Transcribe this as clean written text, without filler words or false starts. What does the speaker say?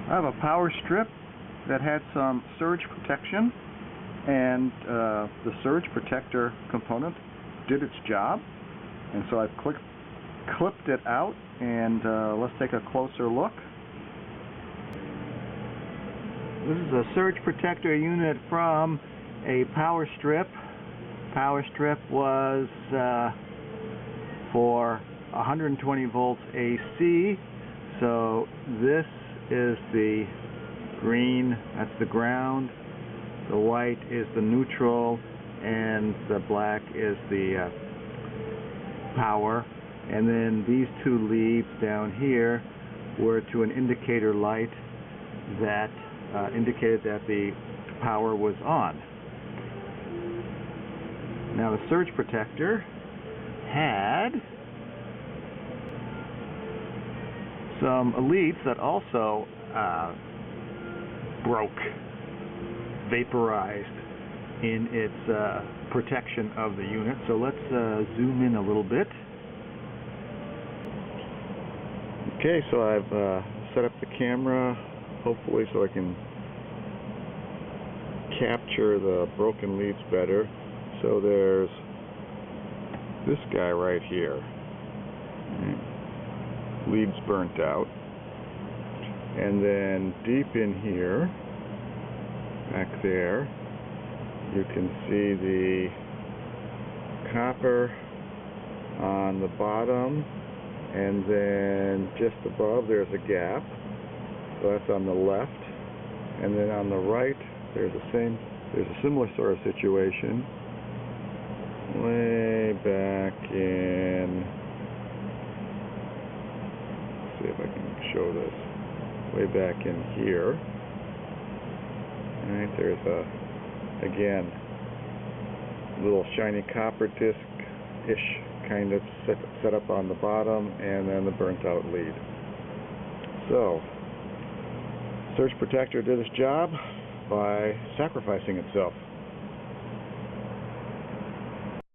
I have a power strip that had some surge protection, and the surge protector component did its job, and so I've clipped it out, and let's take a closer look. This is a surge protector unit from a power strip. Power strip was for 120 volts AC, so this is the green, that's the ground, the white is the neutral, and the black is the power. And then these two leads down here were to an indicator light that indicated that the power was on. Now the surge protector had some leads that also broke, vaporized in its protection of the unit. So let's zoom in a little bit. Okay, so I've set up the camera, hopefully so I can capture the broken leads better. So there's this guy right here. Leads burnt out. And then deep in here, back there, you can see the copper on the bottom, and then just above there's a gap, so that's on the left. And then on the right there's a similar sort of situation way back in, let's see if I can show this, way back in here. Alright, there's again, little shiny copper disc-ish kind of set up on the bottom, and then the burnt out lead. So, surge protector did its job by sacrificing itself.